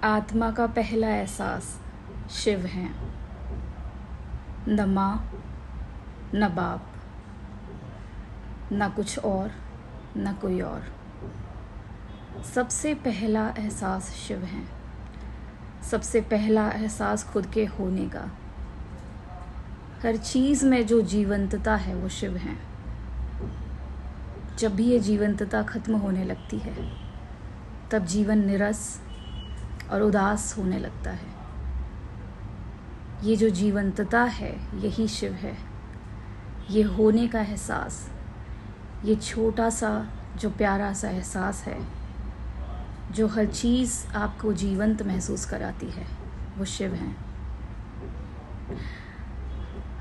आत्मा का पहला एहसास शिव हैं। न माँ, न बाप, न कुछ और, न कोई और। सबसे पहला एहसास शिव हैं। सबसे पहला एहसास खुद के होने का। हर चीज़ में जो जीवंतता है वो शिव हैं। जब भी ये जीवंतता खत्म होने लगती है तब जीवन निरस और उदास होने लगता है। ये जो जीवंतता है यही शिव है। ये होने का एहसास, ये छोटा सा जो प्यारा सा एहसास है, जो हर चीज़ आपको जीवंत महसूस कराती है, वो शिव हैं।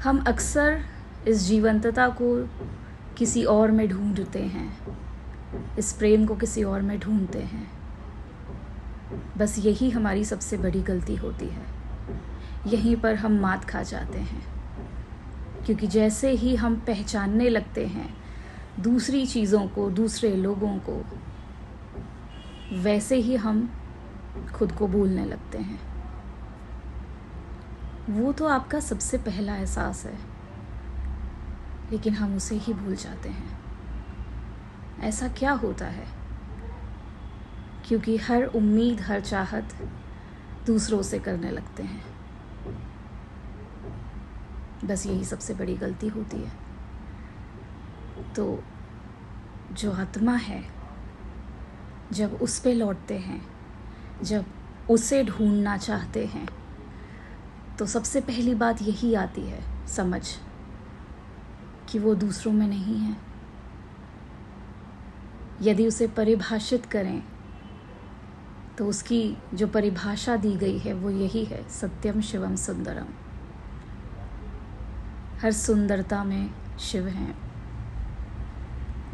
हम अक्सर इस जीवंतता को किसी और में ढूंढते हैं, इस प्रेम को किसी और में ढूंढते हैं। बस यही हमारी सबसे बड़ी गलती होती है। यहीं पर हम मात खा जाते हैं, क्योंकि जैसे ही हम पहचानने लगते हैं दूसरी चीज़ों को, दूसरे लोगों को, वैसे ही हम खुद को भूलने लगते हैं। वो तो आपका सबसे पहला एहसास है, लेकिन हम उसे ही भूल जाते हैं। ऐसा क्या होता है? क्योंकि हर उम्मीद, हर चाहत दूसरों से करने लगते हैं। बस यही सबसे बड़ी गलती होती है। तो जो आत्मा है, जब उस पे लौटते हैं, जब उसे ढूंढना चाहते हैं, तो सबसे पहली बात यही आती है समझ कि वो दूसरों में नहीं है। यदि उसे परिभाषित करें तो उसकी जो परिभाषा दी गई है वो यही है, सत्यम शिवम सुंदरम। हर सुंदरता में शिव हैं।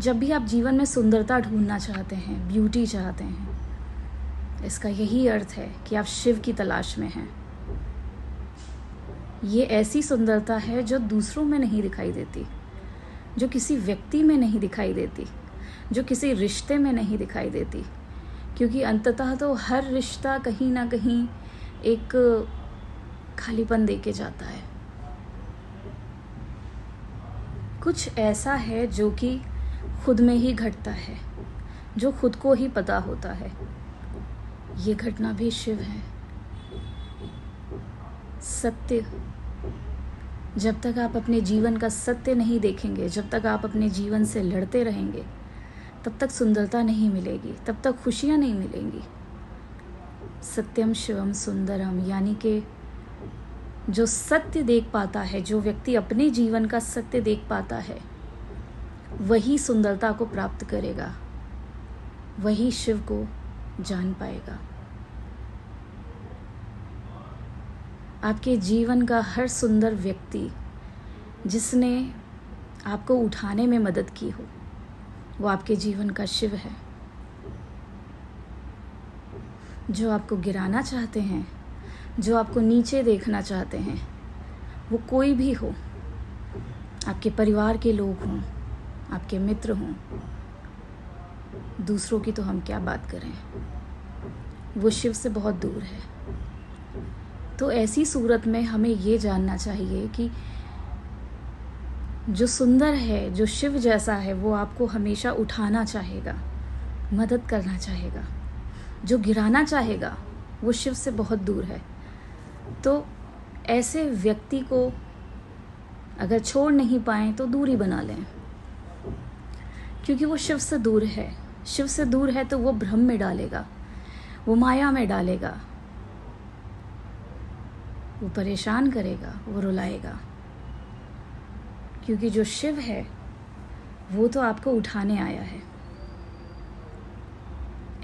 जब भी आप जीवन में सुंदरता ढूंढना चाहते हैं, ब्यूटी चाहते हैं, इसका यही अर्थ है कि आप शिव की तलाश में हैं। ये ऐसी सुंदरता है जो दूसरों में नहीं दिखाई देती, जो किसी व्यक्ति में नहीं दिखाई देती, जो किसी रिश्ते में नहीं दिखाई देती। क्योंकि अंततः तो हर रिश्ता कहीं ना कहीं एक खालीपन दे के जाता है। कुछ ऐसा है जो कि खुद में ही घटता है, जो खुद को ही पता होता है। ये घटना भी शिव है। सत्य। जब तक आप अपने जीवन का सत्य नहीं देखेंगे, जब तक आप अपने जीवन से लड़ते रहेंगे, तब तक सुंदरता नहीं मिलेगी, तब तक खुशियाँ नहीं मिलेंगी। सत्यम शिवम सुंदरम, यानी कि जो सत्य देख पाता है, जो व्यक्ति अपने जीवन का सत्य देख पाता है, वही सुंदरता को प्राप्त करेगा, वही शिव को जान पाएगा। आपके जीवन का हर सुंदर व्यक्ति जिसने आपको उठाने में मदद की हो, वो आपके जीवन का शिव है। जो आपको गिराना चाहते हैं, जो आपको नीचे देखना चाहते हैं, वो कोई भी हो, आपके परिवार के लोग हों, आपके मित्र हों, दूसरों की तो हम क्या बात करें, वो शिव से बहुत दूर है। तो ऐसी सूरत में हमें ये जानना चाहिए कि जो सुंदर है, जो शिव जैसा है, वो आपको हमेशा उठाना चाहेगा, मदद करना चाहेगा। जो गिराना चाहेगा वो शिव से बहुत दूर है। तो ऐसे व्यक्ति को अगर छोड़ नहीं पाएं तो दूरी बना लें, क्योंकि वो शिव से दूर है। शिव से दूर है तो वो भ्रम में डालेगा, वो माया में डालेगा, वो परेशान करेगा, वो रुलाएगा। क्योंकि जो शिव है वो तो आपको उठाने आया है।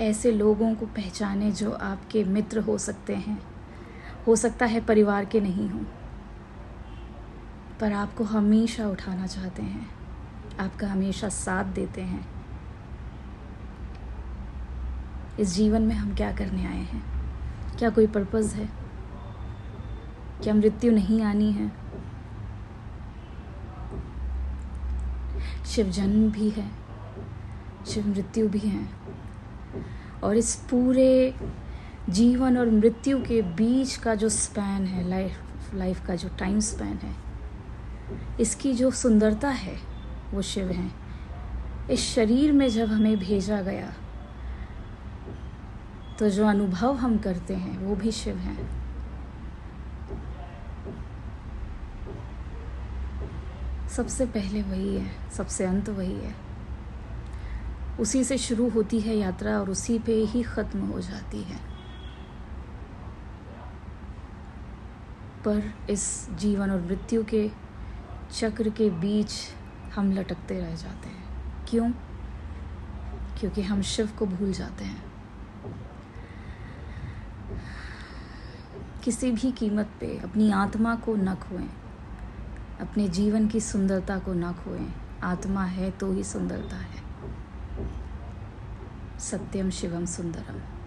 ऐसे लोगों को पहचाने जो आपके मित्र हो सकते हैं, हो सकता है परिवार के नहीं हों, पर आपको हमेशा उठाना चाहते हैं, आपका हमेशा साथ देते हैं। इस जीवन में हम क्या करने आए हैं? क्या कोई पर्पस है? क्या मृत्यु नहीं आनी है? शिव जन्म भी है, शिव मृत्यु भी है। और इस पूरे जीवन और मृत्यु के बीच का जो स्पैन है, लाइफ का जो टाइम स्पैन है, इसकी जो सुंदरता है वो शिव हैं। इस शरीर में जब हमें भेजा गया तो जो अनुभव हम करते हैं वो भी शिव हैं। सबसे पहले वही है, सबसे अंत वही है। उसी से शुरू होती है यात्रा और उसी पे ही ख़त्म हो जाती है। पर इस जीवन और मृत्यु के चक्र के बीच हम लटकते रह जाते हैं। क्यों? क्योंकि हम शिव को भूल जाते हैं। किसी भी कीमत पे अपनी आत्मा को न खोएं, अपने जीवन की सुंदरता को न खोएं। आत्मा है तो ही सुंदरता है। सत्यम शिवम सुंदरम।